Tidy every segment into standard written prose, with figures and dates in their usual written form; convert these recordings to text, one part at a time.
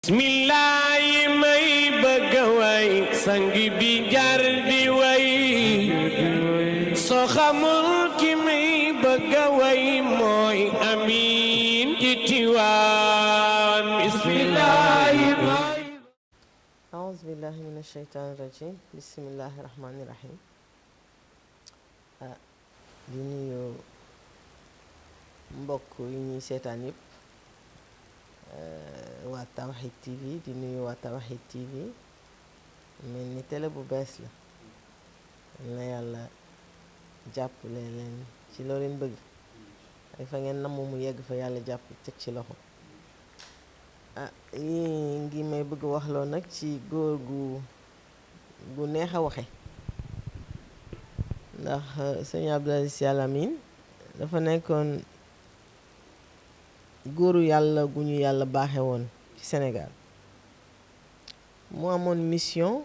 bismillaahi may bëgg a way sang bi jar di way soo xamul ki may bëgg a way mooy amiin ci Tiwaawan bismillaahi may aouzu billahi min asheytaani rajim bismillahi rahmaani rahim di nuyu mbokk yi ñuy seetaan yëpp waa Tawhid TV di nuyu waa Tawhid TV mel ni télé bu bees la na yàlla jàppale leen ci loo leen bëgg ay fa ngeen namm mu yegg fa yàlla jàpp teg ci loxo yi ngi may bëgg waxloo nag ci góor gu neex a waxe ndax sëñ Abdou Aziz Sy Al Amine dafa nekkoon góoru yàlla gu ñu yàlla baaxe woon ci Sénégal mu amoon mission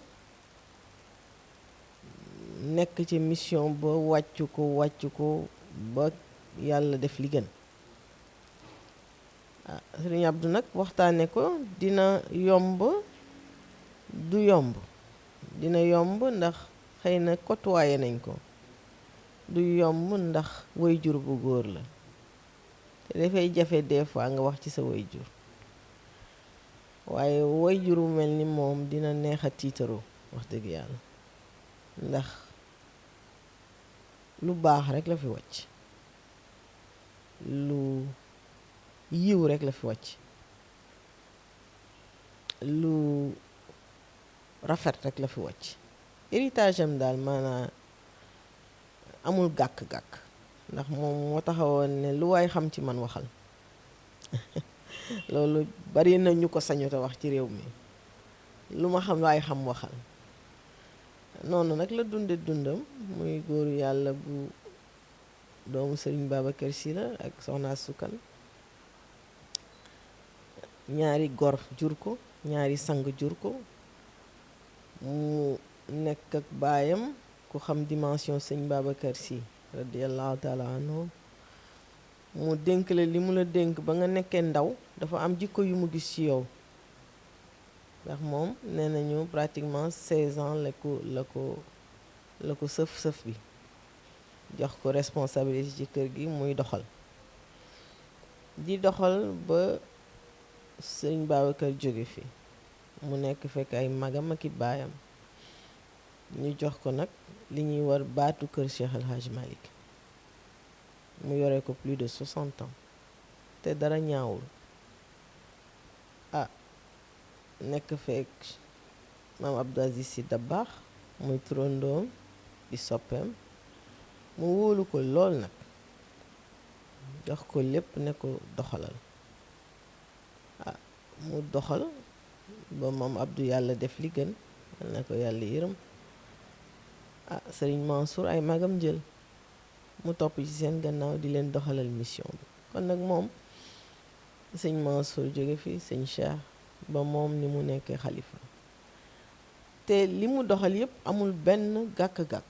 nekk ci mission ba wàccu ko ba yàlla def li gën Sëriñ Abdou nag waxtaane ko dina yomb du yomb dina yomb ndax xëy na côtoyé nañ ko du yomb ndax waajur bu góor la te dafay jafe des fois nga wax ci sa waajur waaye waajur bu mel ni moom dina neex a tiitaroo wax dëgg yàlla ndax lu baax rekk la fi wàcc lu yiw rekk la fi wàcc lu rafet rekk la fi wàcc héritage am daal maanaam amul gàkk-gàkk ndax moom moo taxawoon ne lu waay xam ci man waxal loolu bari na ñu ko sañu te wax ci réew mi lu ma xam waay xam waxal noonu nag la dunde dundam muy góoru yàlla bu doomu Sëriñ Babacar Sy la ak Soxna Sukkan ñaari gor jur ko ñaari sang jur ko mu nekk ak baayam ku xam dimension Sëñ Babacar Sy radiyallahu taala anhu mu dénk la li mu la dénk ba nga nekkee ndaw dafa am jikko yu mu gis ci yow ndax moom nee nañu pratiquement 16 ans la ko sëf bi jox ko responsabilité ci kër gi muy doxal di doxal ba Sëñ Babacar jóge fi mu nekk fekk ay magam ak i baayam ñu jox ko nag li ñuy war baatu kër Cheikh El Hadj Malick mu yore ko plus de 60 ans te dara ñaawul nekk fekk maam Abdou Aziz Sy Dabakh muy turandoom di soppeem mu wóolu ko lool nag jox ko lépp ne ko doxalal mu doxal ba maam Abdou yàlla def li gën yal na ko yàlla yërëm Sëriñ Mansour ay magam jël mu topp ci seen gannaaw di leen doxalal mission bi kon nag moom sëñ Mansour jóge fi sëñ Cheikh ba moom ni mu nekkee xalifa te li mu doxal yépp amul benn gàkk-gàkk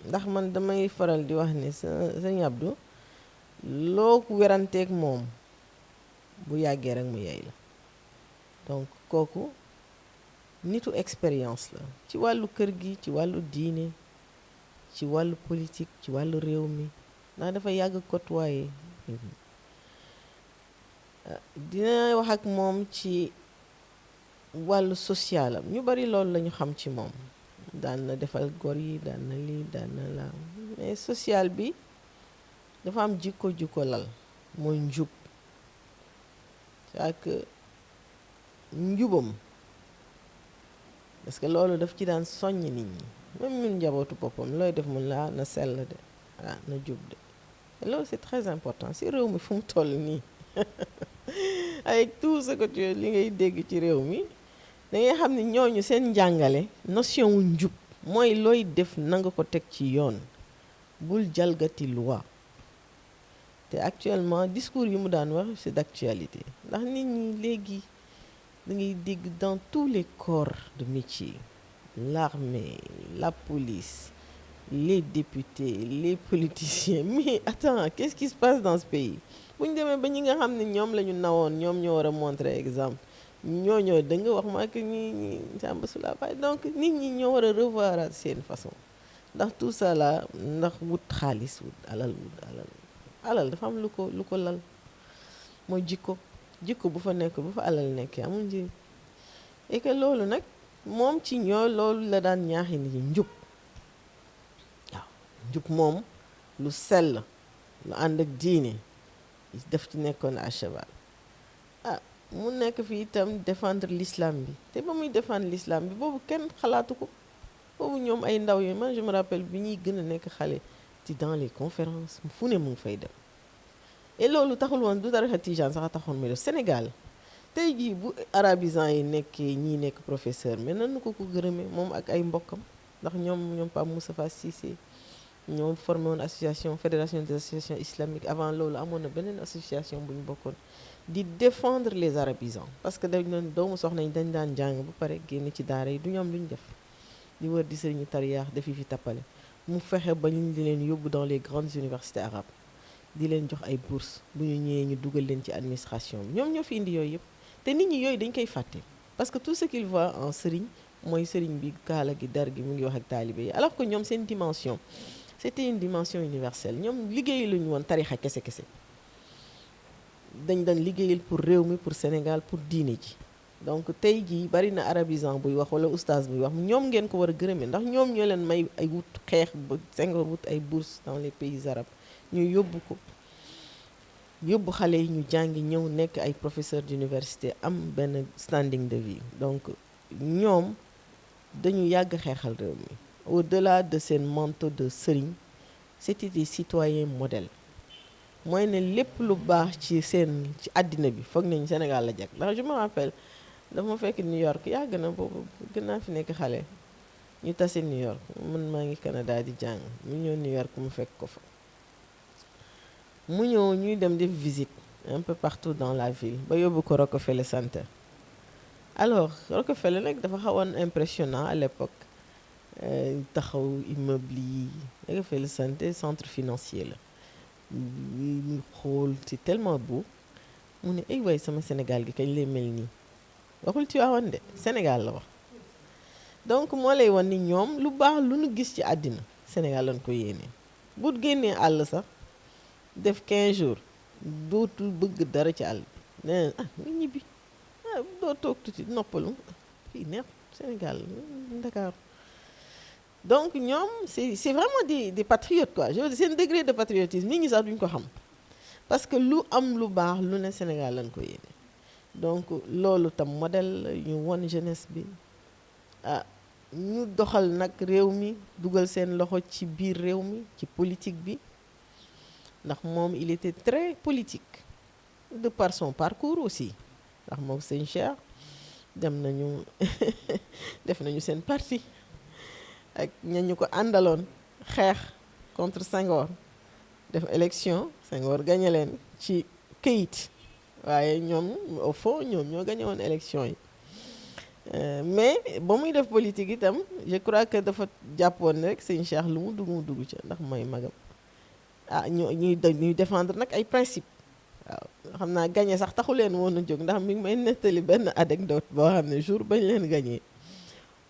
ndax man damay faral di wax ne sëñ Abdou loo weranteeg moom bu yàggee rek mu yey la donc kooku nitu expérience la ci wàllu kër gi ci wàllu diine ci wàllu politique ci wàllu réew mi ndax dafa yàgg côtoyé dina wax ak moom ci wàllu socialam ñu bari loolu lañu xam ci moom daan na defal gor yi daan na lii daan na la mais social bi dafa am jikko lal mooy njub ak njubam parce que loolu daf ci daan soññ nit ñi même ñun njabootu boppam looy def mun laa na sell de na jub de et loolu c'est très important si réew mi fu mu toll nii avec tout ce que li ngay dégg ci réew mi da ngay xam ne ñooñu seen njàngale notion wu njub mooy looy def nanga ko teg ci yoon bul jalgati loi te actuellement discours yi mu daan wax c'est d'actualité ndax nit ñi léegi da ngay dégg dans tous les corps de métier l'armée la police les députés les politiciens mais attends qu'est-ce qui se passe dans ce pays bu ñu demee ba ñi nga xam ne ñoom la ñu nawoon ñoom ñoo war a montrer exemple ñoo da nga wax ma que ñi Samba Sula Faye donc nit ñi ñoo war a revoir seen façon ndax tout ça là ndax wut xaalis wut alal dafa am lu ko lal mooy jikko bu fa nekk bu fa alal nekkee amul njëriñ et que loolu nag moom ci ñoo loolu la daan ñaaxi nit ñi njub waaw njub moom lu sell lu ànd ak diine def ci nekkoon à cheval mu nekk fi itam défendre l'islam bi te ba muy défendre l'islam bi boobu kenn xalaatu ko boobu ñoom ay ndaw yi man je me rappelle bi ñuy gën a nekk xale ci dans les conférences fu ne mu ngi fay dem et loolu taxul woon du tarixa tijaan sax a taxoon muy def Sénégal tey jii bu arabisant yi nekkee ñii nekk professeur mais nanu ko gërëmee moom ak ay mbokkam ndax ñoom Pape Moustapha Cissé ñoo formé woon association fédération des associations islamiques avant loolu amoon na beneen association bu ñu bokkoon di défendre les arabisants parce que dañ doon doomu soxna yi dañ daan jàng ba pare génn ci daara yi du ñoom lu ñu def di wër di sëriñu tariyaax defi fi tappale mu fexe ba ñu di leen yóbbu dans les grandes universités arabes di leen jox ay bourses bu ñu ñëwee ñu dugal leen ci administration bi ñoom ñoo fi indi yooyu yëpp te nit ñi yooyu dañ koy fàtte parce que tout ce qu'il voit en sëriñ mooy sëriñ bi kaala gi dar gi mu ngi wax ak taalibe yi alors que ñoom seen dimension c'était une dimension universelle ñoom liggéey lu ñu woon tarixa kese dañ doon liggéeyal pour réew mi pour Sénégal pour diine ji donc tey jii bari na arabisant buy wax wala oustaz buy wax ñoom ngeen ko war a gërëmee ndax ñoom ñoo leen may ay wut xeex ba Senghor wut ay bourses dans les pays arabes ñu yóbbu xale yi ñu jàngi ñëw nekk ay professeurs d'université am benn standing de vie donc ñoom dañu yàgg xeexal réew mi au-delà de seen manteau de sëriñ c'était des citoyens modèles mooy ne lépp lu baax ci àddina bi foog nañ Sénégal la jag ndax je me rappelle dama fekk New York yàgg na boobu gën naa fi nekk xale ñu tase New York man maa ngi Canada di jàng mu ñëw New York mu fekk ko fa mu ñëw ñuy dem def visite un peu partout dans la ville ba yóbbu ko Rockefeller Center alors Rockefeller nag dafa xawoon impressionnant à l'époque taxaw immeuble yi Rockefeller Center centre financier la ñu xool c'est tellement beau mu ne ay waay sama Sénégal gi kañ lay mel nii waxul ci waawoon de Sénégal la wax donc moo lay wan ni ñoom lu baax lu nu gis ci àddina Sénégal lañ ko yéene bu génnee àll sax def 15 jours dootul bëgg dara ci àll bi nee nga ñibbi doo toog tuuti noppalu fii neex Sénégal Dakar donc ñoom c'est vraiment des patriotes quoi je veux dire seen degré de patriotisme nit ñi sax duñ ko xam parce que lu am lu baax lu ne Sénégal lañ ko yéene donc loolu tam modèle ñu won jeunesse bi ñu doxal nag réew mi dugal seen loxo ci biir réew mi ci politique bi ndax moom il était très politique de par son parcours aussi ndax moom sëñ Cheikh dem nañu def nañu seen parti ak ñañu ko àndaloon xeex contre Senghor def élection Senghor gagné leen ci këyit waaye ñoom au fond ñoom ñoo gagné woon élection yi mais ba muy def politique itam je crois que dafa jàppoon rek sëñ Cheikh lu mu dugg ca ndax mooy magam ñuy défendre nag ay principe waaw xam naa gagné sax taxu leen woon a jóg ndax mi ngi may nettali benn anecdote boo xam ne jour bañ leen gagné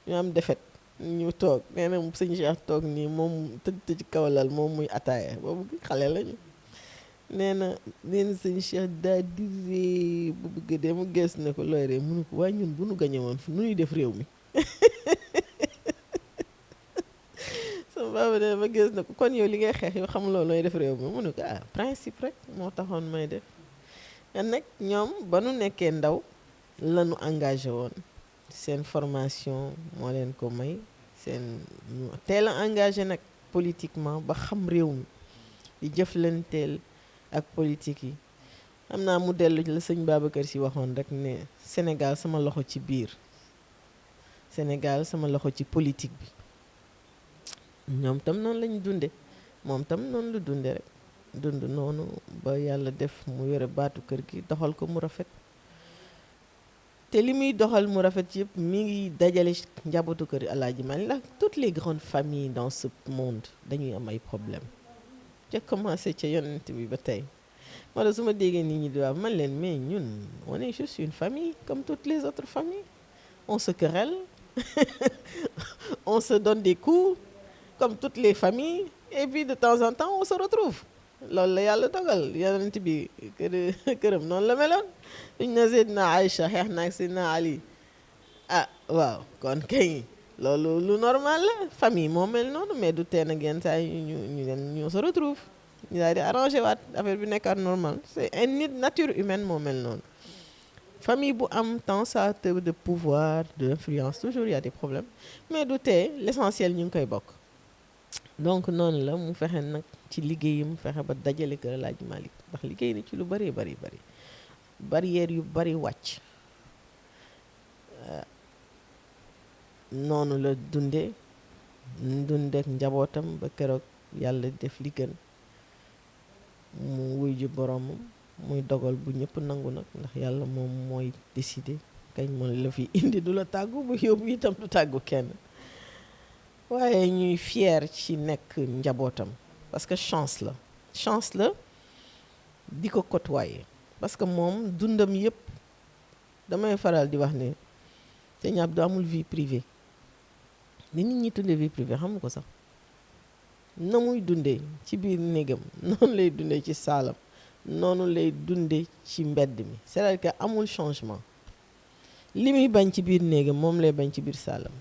ñu am défaite ñu toog nee na sëñ Cheikh toog nii moom tëdd ci kawlal moom muy ataaya boobu xale lañu nee na sëñ Cheikh daal di ree bu bëgg dee mu gees ne ko looy ree mënu ko waaye ñun bu nu gañe woon fi nu ñuy def réew mi sama baaba ne ma gees ne ko kon yow li ngay xeex yow xamuloo nooy def réew mi mënu ko principe rek moo taxoon may def yan nag ñoom ba nu nekkee ndaw lanu engagé woon seen formation moo leen ko may seen teel a engagé nag politiquement ba xam réew mi di jëflanteel ak politique yi xam naa mu dellu la sëñ Babacar Sy waxoon rek ne Sénégal sama loxo ci biir Sénégal sama loxo ci politique bi ñoom tam noonu lañu dunde moom tam noonu lu dunde rek dund noonu ba yàlla def mu yore baatu kër gi doxal ko mu rafet te li muy doxal mu rafet yëpp mi ngi dajale njabootu kër Alaaji Maalik ndax toutes les grandes familles dans ce monde dañuy am ay problèmes ca commencé ca yonent bi ba tey wala su ma déggee nit ñi di wax man leen mais ñun on est juste une famille comme toutes les autres familles on se querelle on se donne des coups comme toutes les familles et puis de temps en temps on se retrouve loolu la yàlla dogal yonent bi këram noonu la meloon suñ na Seydina Aïcha xeex naag Seydina Ali ah waaw kon kay loolu lu normal la famille moo mel noonu mais du tee nag yenn saa yi ñu se retrouve ñu daal di arrangé waat affaire bi nekkaat normal c'est un nit nature humaine moo mel noonu famille bu am tendance de pouvoir d'influence toujours il y a des problèmes mais du tee l'essentiel ñu ngi koy bokk donc noonu la mu fexe nag ci liggéeyam fexe ba dajale kër El Hadj Malick ndax liggéey na ci lu bari barrière yu bari wàcc noonu la dundeek njabootam ba keroog yàlla def li gën mu wuy ji boroomam muy dogal bu ñëpp nangu nag ndax yàlla moom mooy décider kañ moom la fi indi du la tàggu bu yóbbu itam du tàggu kenn waaye ñuy fier ci nekk njabootam parce que chance la di ko côtoyer parce que moom dundam yëpp damay faral di wax ne Sëñ Abdou amul vie privée li nit ñi tuddee vie privée xam ko sax na muy dundee ci biir néegam noonu lay dundee ci saalam noonu lay dundee ci mbedd mi c'est-à-dire que amul changement li muy bañ ci biir néegam moom lay bañ ci biir saalam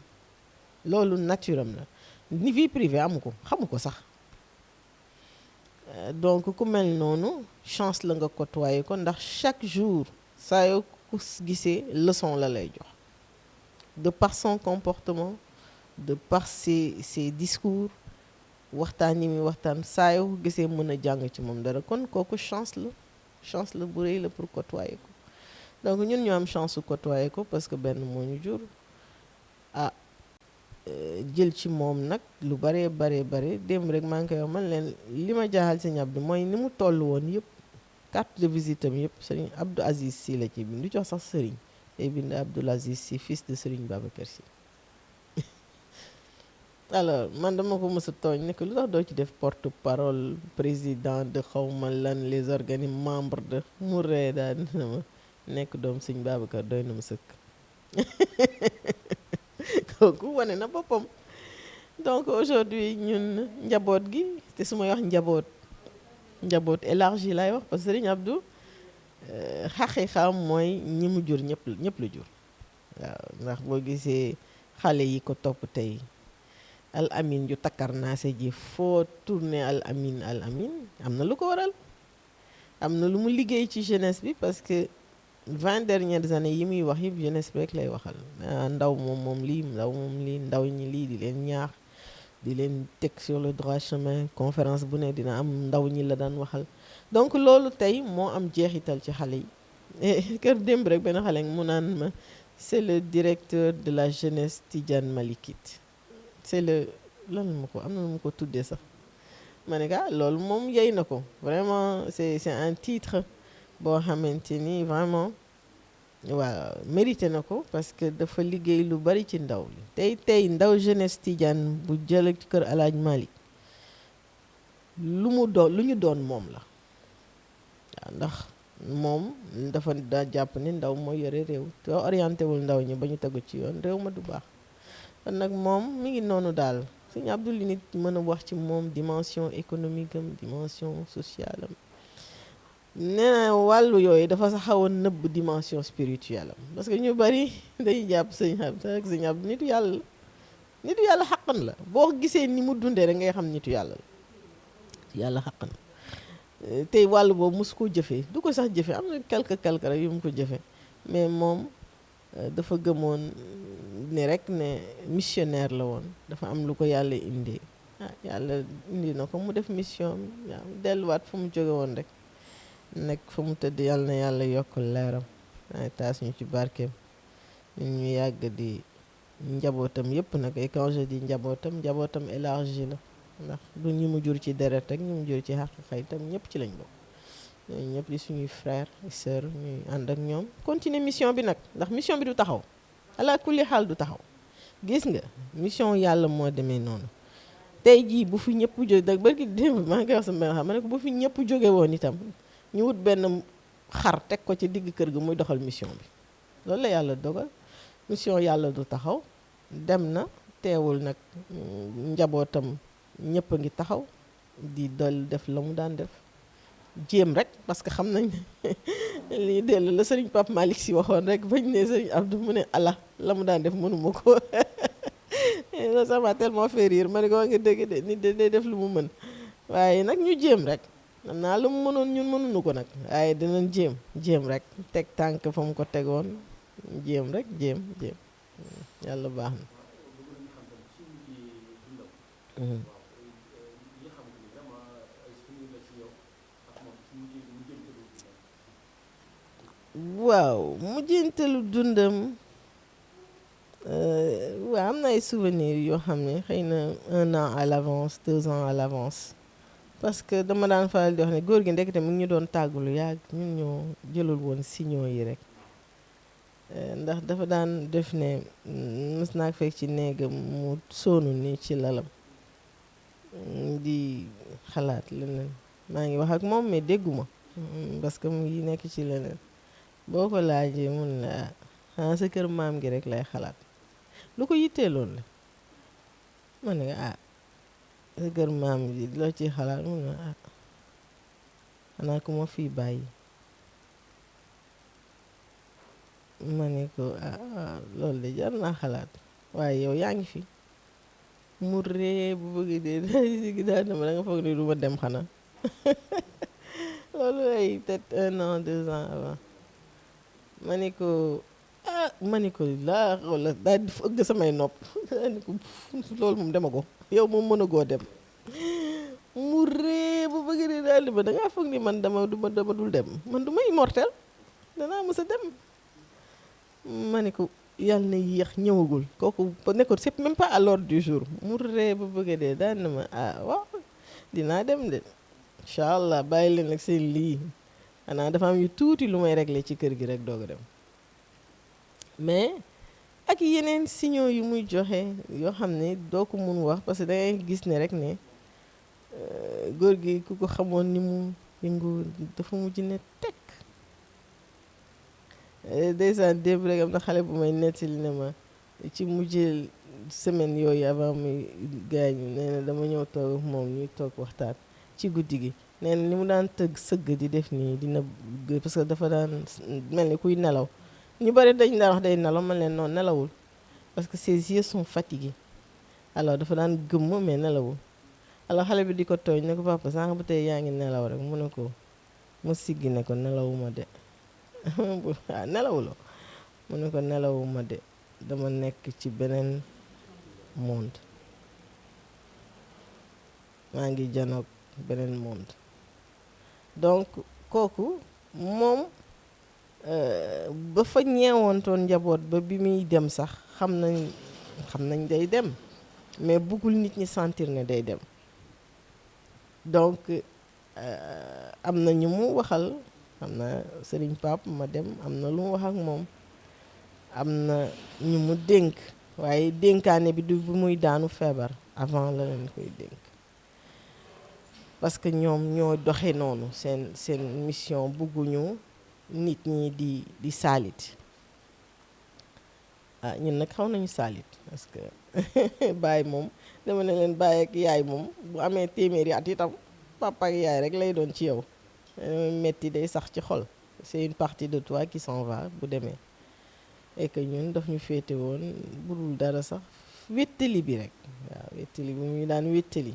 loolu naturam la ni vie privée amu ko xamu ko sax donc ku mel noonu chance la nga côtoyer ko ndax chaque jour saa yoo ko gisee leçon la lay jox de par son comportement de par ses discours waxtaan yi muy waxtaan saa yoo ko gisee mën a jàng ci moom dara kon kooku chance la bu rëy la pour côtoyer ko donc ñun ñu am chance su côtoyer ko parce que benn moo ñu jur jël ci moom nag lu bare démb rek maa ngi koy wax man leen li ma jaaxal Sëñ Abdou mooy ni mu toll woon yëpp carte de visite am yëpp Sëriñ Abdou Aziz Sy la ci bind du jox sax sëriñ day bind Abdoul Aziz Sy fils de Sëriñ Babacar Sy alors man dama ko mës a tooñ ne que lu tax doo ci def porte-parole président de xawma lan les organismes membres de mu ree daal na ma nekk doom Sëñ Babacar doy na ma sëkk kooku wane na boppam donc aujourd'hui ñun njaboot gi te su may wax njaboot élargi lay wax parce que Serigne Abdou xaqiiqaam mooy ñi mu jur ñëpp la jur waaw ndax boo gisee xale yi ko topp tey al amin ju takkar naa se ji foo tourné al amin am na lu ko waral am na lu mu liggéey ci jeunesse bi parce que 20 dernières années yi muy wax yëpp jeunesse bi rek lay waxal ndaw moom lii ndaw ñi lii di leen ñaax di leen teg sur le droit chemin conférence bu ne dina am ndaw ñi la daan waxal donc loolu tey moo am jeexital ci xale yi kër démb rek benn xale mu naan ma c'est le directeur de la jeunesse Tidiane Malikite c'est le lan ma ko am na mu ko tuddee sax ma ne loolu moom yey na ko vraiment c'est un titre boo xamante ni vraiment waaw mérité na ko parce que dafa liggéey lu bari ci ndaw li tey ndaw jeunesse Tidiane bu jël ci kër El Hadj Malick lu ñu doon moom la waaw ndax moom dafa daa jàpp ni ndaw mooy yore réew te orienté wul ndaw ñi ba ñu tegu ci yoon réew ma du baax kon nag moom mi ngi noonu daal Sëñ Abdou li nit mën a wax ci moom dimension économique am dimension sociale am nee na wàllu yooyu dafa sax xaw a nëbb dimension spirituelle am parce que ñu bari day jàpp Sëñ Abdou nitu yàlla xaqan la boo gisee ni mu dundee rek ngay xam nitu yàlla xaqan tey wàllu boobu mosu ko jëfee du ko sax jëfee am na quelque rek yu mu ko jëfee mais moom dafa gëmoon ne rek ne missionnaire la woon dafa am lu ko yàlla indee yàlla indi na ko mu def mission waaw delluwaat fa mu jóge woon rek nekk fa mu tëdd yàlla na yàlla yokk leeram taas ñu ci barkeem ñu yàgg di njabootam yëpp nag et quand je dis njabootam élargi la ndax du ñu mu jur ci deret rek ñu mu jur ci xaqiqa itam ñëpp ci lañ bokk ñooñu ñëpp di suñuy frère et sœur ñuy ànd ak ñoom continuer mission bi nag ndax mission bi du taxaw ala kulli xaal du taxaw gis nga mission yàlla moo demee noonu tey jii bu fi ñëpp jóge dag barki démb maa ngi koy wax sama xam ma ne ko bu fi ñëpp jóge woon itam ñu wut benn xar teg ko ci digg kër ga muy doxal mission bi loolu la yàlla dogal mission yàlla du taxaw dem na teewul nag njabootam ñëpp a ngi taxaw di dal def la mu daan def jéem rek parce que xam nañ lii dellu la sëriñ Pape Malick Sy waxoon rek bañ ne sëriñ Abdou mu ne ala la mu daan def mënuma ko loolu ça m'a tellement fait rire ma ne ko nga dëgg de nit de day def lu mu mën waaye nag ñu jéem rek xam naa lu mu mënoon ñun mënuñu ko nag waaye dinañ jéem rek teg tànk fa mu ko tegoon jéem rek jéem yàlla baax na. waaw mujjantalu dundam waaw am na ay souvenirs yoo xam ne xëy na 1 an à l'avance 2 ans à l'avance parce que dama daan faral di wax ne góor gi ndekete mu ngi ñu doon tàggulu yàgg ñun ñoo jëlul woon signaux yi rek ndax dafa daan def ne mës naa fekk ci néegam mu soonu ni ci lalam di xalaat leneen maa ngi wax ak moom mais dégguma parce que mu ngi nekk ci leneen boo ko laajee mun la ah sa kër maam gi rek lay xalaat lu ko yittee loolu la ma ne sa kër maam gi loo ciy xalaat mun na xanaa ku ma fii bàyyi ma ne ko loolu de jar naa xalaat waaye yow yaa ngi fi mu ree bu bëgg dee si daal dama da nga foog ne du ma dem xanaa loolu ay peut-être 1 an 2 ans avant ma ne ko laa wala daal di ëgg samay nopp daal di ko loolu moom dema ko yow moom mën a goo dem mu ree bu bëgg dee daal di ma da ngaa foog ni man dama dul dem man du ma immortel danaa mës a dem ma ne ko yàlla na yéex ñëwagul kooku nekkoon c'est même pas à l'ordre du jour mu ree bu bëgg dee daal na ma waaw dinaa dem de incha allah bàyyi leen ak seen lii xanaa dafa am yu tuuti lu may régler ci kër gi rek doog a dem mais ak yeneen signaux yu muy joxe yoo xam ne doo ko mun wax parce que dangay gis ne rek ne góor gi ku ko xamoon ni mu yëngu dafa mujj ne tekk ndeysaan démb rek am na xale bu may nettali ne ma ci mujjee semaine yooyu avant muy gaañu nee na dama ñëw toog ak moom ñuy toog waxtaan ci guddi gi nee na ni mu daan sëgg di def nii dina parce que dafa daan mel ni kuy nelaw ñu bari dañ daan wax day nelaw man leen noonu nelawul parce que ses yeux sont fatigués alors dafa daan gëmm mais nelawul alors xale bi di ko tooñ ne ko papa sànq ba tey yaa ngi nelaw rek mu ne ko mu siggi ne ko nelawuma de nelawuloo mu ne ko nelawuma de dama nekk ci beneen monde maa ngi janoog beneen monde donc kooku moom ba fa ñeewantoon njaboot ba bi muy dem sax xam nañ day dem mais bëggul nit ñi sentir ne day dem donc am na ñu mu waxal am na sëriñ Pape ma dem am na lu mu wax ak moom am na ñu mu dénk waaye dénkaane bi du bu muy daanu feebar avant la leen koy dénk parce que ñoom ñoo doxe noonu seen mission bëgguñu nit ñi di saalit ñun nag xaw nañu saalit parce que baay moom dama ne leen baay ak yaay moom bu amee téeméeri at itam papa ak yaay rek lay doon ci yow metti day sax ci xol c'est une partie de toi qui s'en va bu demee et que ñun daf ñu féete woon bu dul dara sax wéttali bi rek waaw wéttali bi muy daan wéttali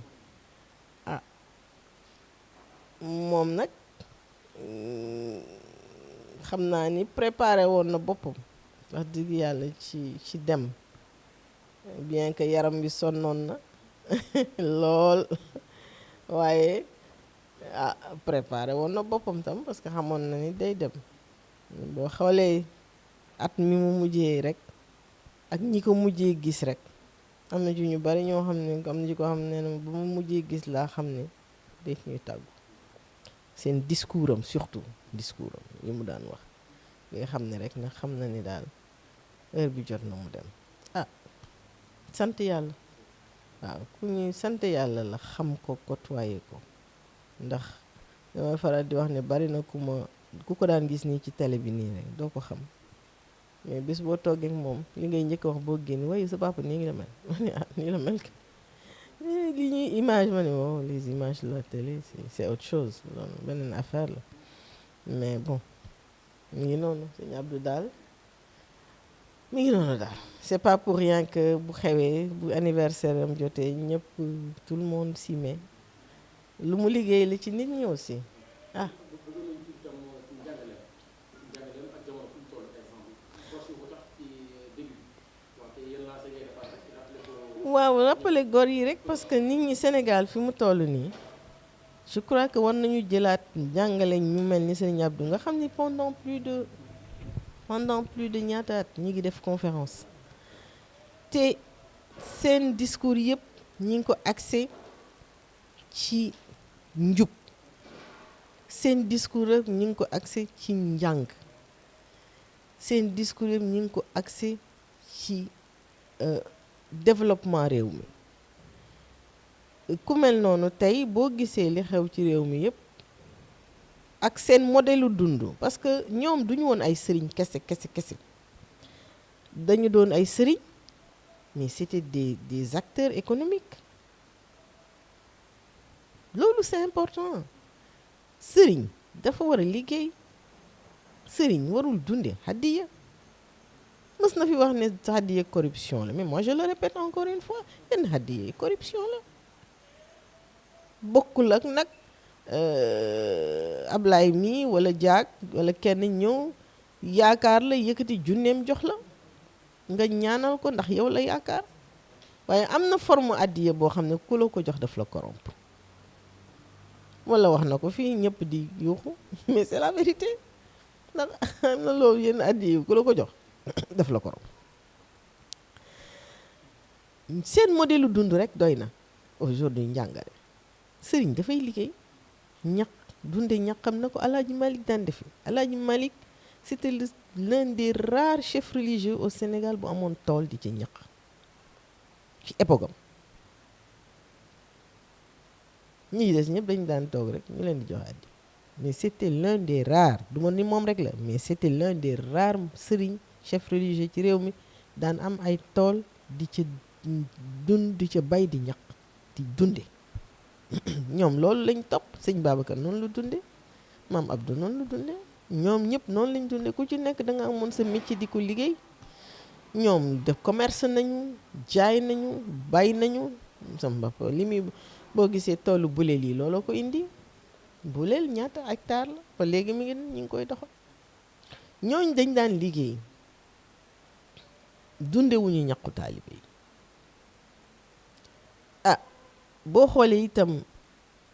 moom nag xam naa ni préparé woon na boppam wax dëgg yàlla ci dem bien que yaram bi sonnoon na lool waaye préparé woon na boppam tam parce que xamoon na ni day dem boo xoolee at mi mu mujjee rek ak ñi ko mujjee gis rek am na ci ñu bari ñoo xam ne am na ci ko xam ne ba mu mujjee gis laa xam ne daf ñuy tàggu seen discours am surtout discours am yi mu daan wax li nga xam ne rek na xam na ni daal heure bi jot na mu dem sant yàlla waaw ku ñuy sant yàlla la xam ko côtoyer ko ndax dama faral di wax ne bari na ku ko daan gis nii ci télé bi nii rek doo ko xam mais bés boo toogee ak moom li ngay njëkk wax boo génn waaye sa papa nii ngi la mel ma ne ah nii la mel ka li ñuy image ma ne wow les images de la télé c'est autre chose loolu beneen affaire la mais bon mi ngi noonu sëñ Abdou daal mi ngi noonu daal c'est pas pour rien que bu xewee bu anniversaire am jotee ñëpp tout le monde s'y met lu mu liggéey li ci nit ñi aussi ah waaw rappelé gor yi rek parce que nit ñi Sénégal fi mu toll nii je crois que war nañu jëlaat jàngale ñu mel ni Serigne Abdou nga xam ni pendant plus de ñaata at ñi ngi def conférence te seen discours yëpp ñi ngi ko axé ci njub seen discours yëpp ñi ngi ko axé ci njàng seen discours yëpp ñi ngi ko axé ci développement réew mi ku mel noonu tey boo gisee li xew ci réew mi yëpp ak seen modèle dund parce que ñoom duñu woon ay sëriñ kese dañu doon ay sëriñ mais c'était des acteurs économiques loolu c'est important sëriñ dafa war a liggéey sëriñ warul dunde hadiya mës na fi wax ne hadiya corruption la mais moi je le répète encore une fois yenn hadiya corruption la bokkul ak nag Ablaye mi wala jaag wala kenn ñëw yaakaar la yëkkati junneem jox la nga ñaanal ko ndax yow la yaakaar waaye am na forme addiya boo xam ne ku la ko jox daf la corrompre wala wax na ko fii ñëpp di yuuxu mais c'est la vérité ndax am na loolu yenn addiya ku la ko jox daf la corrompre seen modèle dund rek doy na aujourd'hui njàngale sëriñ dafay liggéey ñaq dunde ñaqam na ko Alaaji Malick daan defi Alaaji Malick c'était l'un des rares chefs religieux au Sénégal bu amoon tool di ci ñaq ci époque am ñi des ñëpp dañu daan toog rek ñu leen di jox addi mais c'était l'un des rares du ma ni moom rek la mais c'était l'un des rares sëriñ chef religieux ci réew mi daan am ay tool di ca di ca bay di ñaq di dunde ñoom loolu lañ topp sëñ Babacar noonu la dunde maam Abdou noonu la dunde ñoom ñëpp noonu lañ dunde ku ci nekk da nga amoon sa métier di ko liggéey ñoom def commerce nañu jaay nañu bay nañu sama bopp li muy boo gisee toolu buleel yi looloo ko indi buleel ñaata hectare la ba léegi mi ngi ñu ngi koy doxal ñooñ dañ daan liggéey dunde wuñu ñaqu taalibe yi boo xoolee itam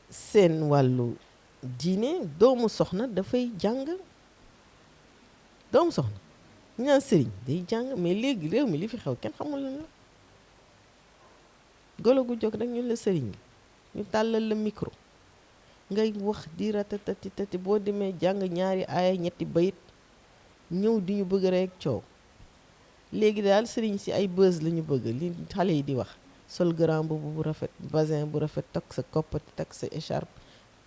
seen wàllu diine doomu soxna dafay jàng doomu soxna ñu naan sëriñ day jàng mais léegi réew mi li fi xew kenn xamul lan la golo gu jóg rek ñun la sëriñ ñu tàllal la micro ngay wax di ratatati boo demee jàng ñaari aaya ñetti bayit ñëw di ñu bëgg rek coow léegi daal sëriñ si ay buzz la ñu bëgg li xale yi di wax sol grand boobu bu rafet basin bu rafet takk sa koppati takk sa écharpe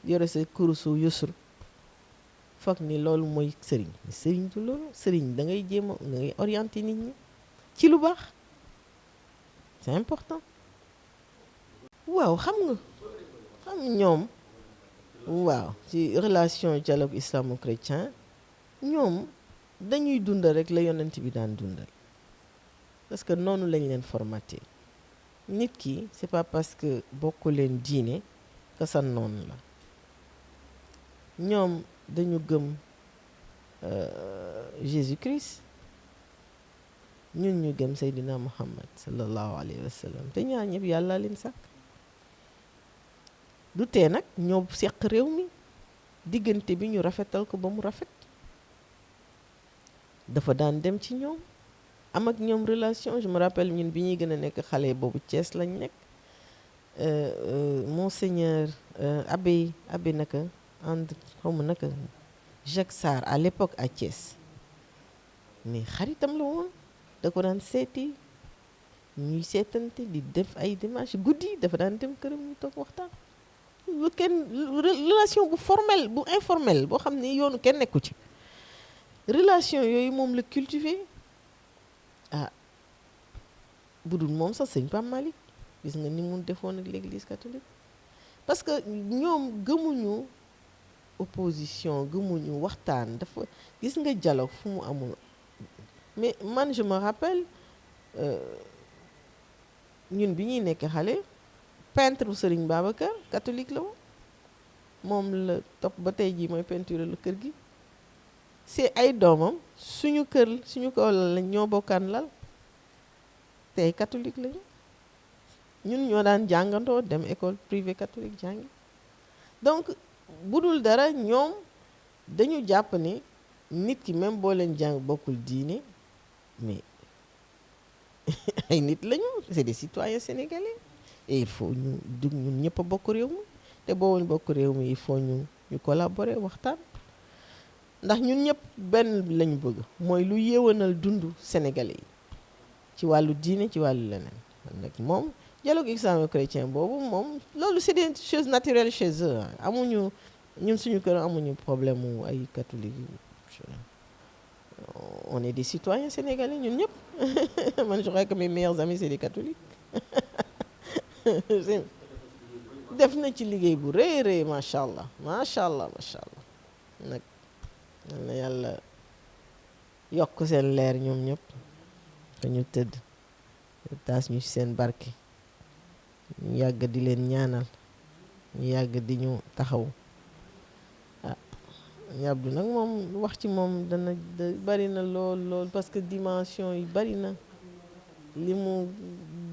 yore sa kurusu yusur foog ni loolu mooy sëriñ sëriñ du loolu sëriñ da ngay jéem a da ngay orienté nit ñi ci lu baax c'est important waaw xam ñoom waaw ci relation dialogue islamo-chrétien ñoom dañuy dundal rek la yonent bi daan dundal parce que noonu lañ leen formaté nit ki c'est pas parce que bokku leen diine que sa noonu la ñoom dañu gëm Jésus-Christ ñun ñu gëm Seydina Muhammad sallallahu alayhi wa sallam te ñaar ñëpp yàlla leen sàkk du tee nag ñoo seq réew mi diggante bi ñu rafetal ko ba mu rafet dafa daan dem ci ñoom am ak ñoom relation je me rappelle ñun bi ñuy gën a nekk xale boobu Thiès lañ nekk monseigneur abbé naka André xawma naka Jacques Sarr à l'époque à Thiès mais xaritam la woon da ko daan seeti ñuy seetante di def ay démarches guddi dafa daan dem këram ñu toog waxtaan bu kenn relation bu formelle bu informelle boo xam ne yoonu kenn nekku ci relation yooyu moom la cultiver ah bu dul moom sax sëñ Pape Malick gis nga ni mu defoon ak l'église catholique parce que ñoom gëmuñu opposition gëmuñu waxtaan dafa gis nga dialogue fu mu amul mais man je me rappelle ñun bi ñuy nekk xale peintre bu Serigne Babacar catholique la woon moom la topp ba tey jii mooy peinture lu kër gi c'est ay doomam suñu kaw lal lañ ñoo bokkaan lal tey catholique lañu ñun ñoo daan jàngandoo dem école privée catholique jàngi donc bu dul dara ñoom dañu jàpp ni nit ki même boo leen jàng bokkul diine mais ay nit lañu c'est des citoyens sénégalais et il faut ñu dug ñun ñëpp a bokk réew mi te boobuñ bokk réew mi il faut ñu collaborer waxtaan ndax ñun ñëpp benn lañu bëgg mooy lu yéwénal dundu sénégalais yi ci wàllu diine ci wàllu leneen nag moom dialogue islamo-chrétien boobu moom loolu c'est des choses naturelles chez eux amuñu ñun suñu kër amuñu problème mu ay catholique on est des citoyens sénégalais ñun ñëpp man je crois que mes meilleurs amis c'est des catholiques def na ci liggéey bu rëy rëy macha allah nag na yàlla yokk seen leer ñoom ñëpp fa ñu tëdd taas ñu ci seen barke ñu yàgg di leen ñaanal ñu yàgg di ñu taxaw ah yàbdu nag moom wax ci moom dana bari na lool parce que dimension yi bari na li mu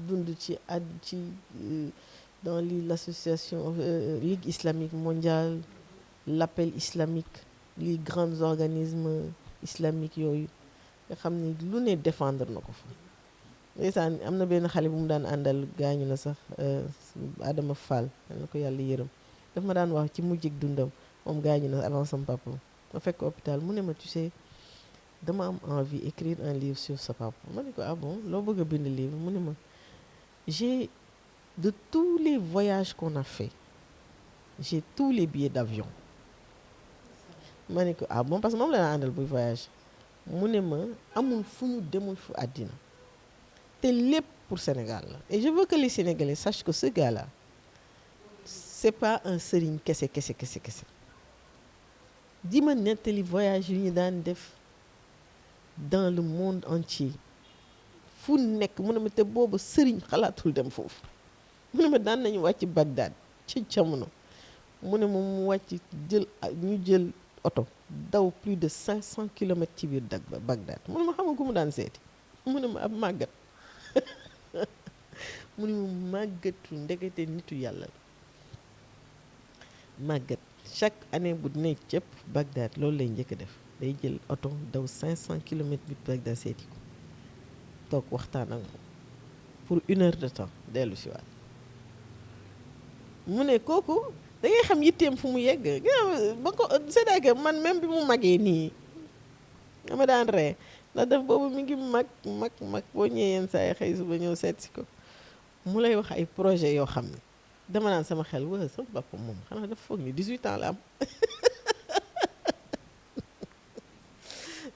dund ci dans l'association Ligue islamique mondiale l'appel islamique les grands organismes islamiques yooyu nga xam ni lu ne défendre na ko fa ndeysaan am na benn xale bu mu daan àndal gaañu na sax Adama Fall na ko yàlla yërëm daf ma daan wax ci mujjig dundam moom gaañu na avant son papa ma fekk hôpital mu ne ma tu sais dama am envie écrire un livre sur sa papa ma ne ko ah bon loo bëgg a bind livre mu ne ma j'ai de tous les voyages qu'on a fait j'ai tous les billets d'avion ma ne ko ah bon parce que moom la naa àndal buy voyage mu ne ma amul fu ñu demul fu àddina te lépp pour Sénégal la et je veux que les Sénégalais sachent que ce gars-là c'est pas un sëriñ kese di ma nettali voyage yu ñu daan def dans le monde entier fu nekk mu ne ma te boobu sëriñ xalaatul dem foofu mu ne ma daan nañu wàcc Bagdad ci jamono mu ne ma mu wàcc ñu jël oto daw plus de 500 kilomètres ci biir Bagdad mu ne ma xam nga ku mu daan seeti mu ne ma ab màggat mu ne ma màggatu ndekete nitu yàlla la màggat chaque année bu ne cëpp Bagdad loolu lay njëkk a def day jël oto daw 500 kilomètres biir Bagdad seeti ko toog waxtaan ak moom pour 1 heure de temps dellu si waat mu ne kooku da ngay xam yitteem fu mu yegg ba ko c'est-à-dire que man même bi mu magee nii dama daan ree ndax def boobu mi ngi mag boo ñëwee yenn saa yi xëy suba ñëw seet si ko mu lay wax ay projet yoo xam ne dama naan sama xel waa sama papa moom xanaa dafa foog ni 18 ans la am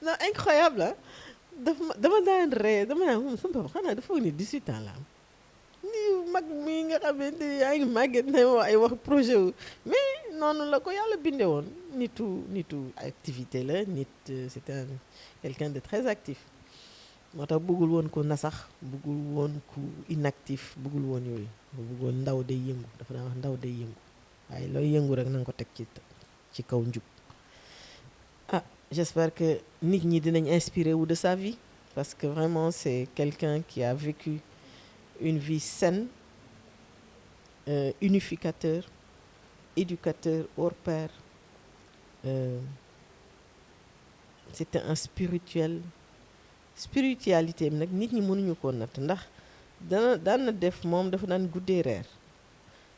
non incroyable dama daan ree dama naan moom sama papa xanaa dafa foog ni 18 ans la am ni mag mi nga xamante ni yaa ngi màgget na wax ay wax projet wu mais noonu la ko yàlla binde woon nitu activité la nit c'était quelqu'un de très actif moo tax bëggul woon ko nasax bëggul woon ku inactif bëggul woon yooyu bëggul ndaw day yëngu dafa daan wax ndaw day yëngu waaye looy yëngu rek na nga ko teg ci kaw njub ah j'espère que nit ñi dinañ inspiré wu de sa vie parce que vraiment c'est quelqu'un qui a vécu une vie saine unificateur éducateur hors pair c'était un spiritualité bi nag nit ñi mënuñu koo natt ndax daan na def moom dafa daan guddee reer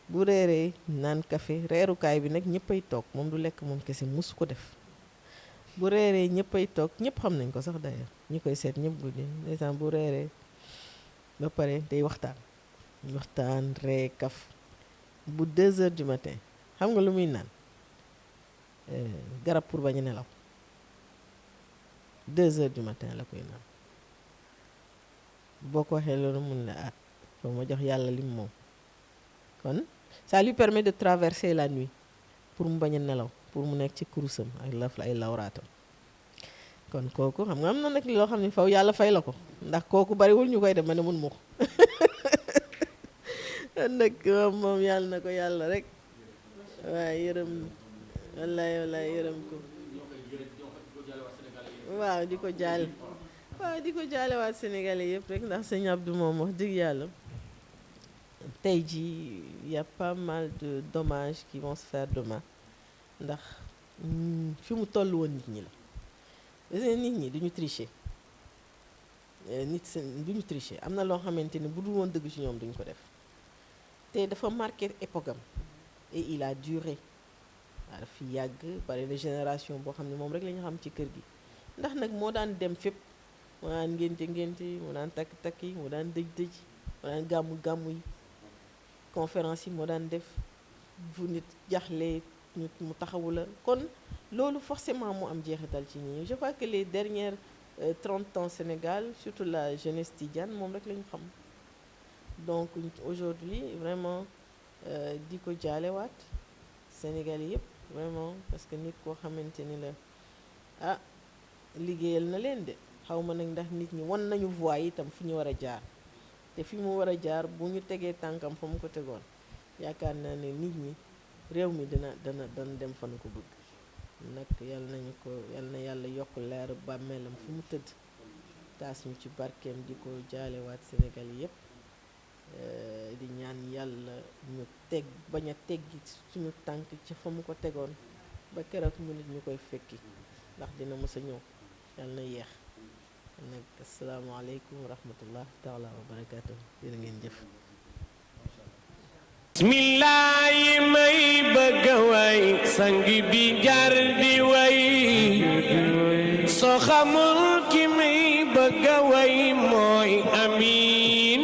bu reeree naan café reerukaay bi nag ñëppay toog moom du lekk moom kese musu ko def bu reeree ñëppay toog ñëpp xam nañ ko sax d'ailleurs ñi koy seet ñëpp guddee ndeysaan bu reeree ba pare day waxtaan ree kaf bu 2 heures du matin xam nga lu muy naan garab pour bañ a nelaw 2 heures du matin la koy naan boo ko waxee loolu mun la foo ma jox yàlla lim moom kon ça lui permet de traverser la nuit pour mu bañ a nelaw pour mu nekk ci kurusam ak laf la ay lawraatam kon kooku xam nga am na nag loo xam ne faw yàlla fay la ko ndax kooku bariwul ñu koy def ma ne mun mu ko nag moom yàlla na ko yàlla rek waaye yërëm wallaay yërëm ko waaw di ko jaale waat sénégalais yëpp rek ndax sëñ Abdou moom wax dëgg yàlla tey jii y a pas mal de dommages qui vont se faire demain ndax fi mu toll woon nit ñi la parce que nit ñi duñu tricher duñu tricher am na loo xamante ni bu dul woon dëgg ci ñoom duñ ko def te dafa marqué époque am et il a duré waaw dafa yàgg bari na génération boo xam ne moom rek la ñu xam ci kër gi ndax nag moo daan dem fépp moo daan ngénte yi moo daan takk yi moo daan dëj moo daan gàmmu yi conférence yi moo daan def fu nit jaxle nit mu taxawu la kon loolu forcément mu am jeexital ci ñi je crois que les dernières 30 ans Sénégal surtout la jeunesse tidiane moom rek la ñu xam donc aujourd'hui vraiment di ko jaalewaat Sénégal yëpp vraiment parce que nit koo xamante ni la liggéeyal na leen de xaw ma nag ndax nit ñi wan nañu voie itam fi ñu war a jaar te fi mu war a jaar bu ñu tegee tànkam fa mu ko tegoon yaakaar naa ne nit ñi réew mi dana dem fa nu ko bëgg nag yal na yàlla yokk leer bàmmeelam fu mu tëdd taas ñu ci barkeem di ko jaalewaat Sénégal yëpp di ñaan yàlla ñu bañ a teggi suñu tànk ci fa mu ko tegoon ba keroog mu nit ñu koy fekki ndax dina mës a ñëw yàlla na yeex nag asalaamaaleykum wa rahmatullah taala wa barakaatu jërë ngeen jëf bismillaahi may bëgg way sang bi jar di way soo xamul ki may bëgg way mooy amiin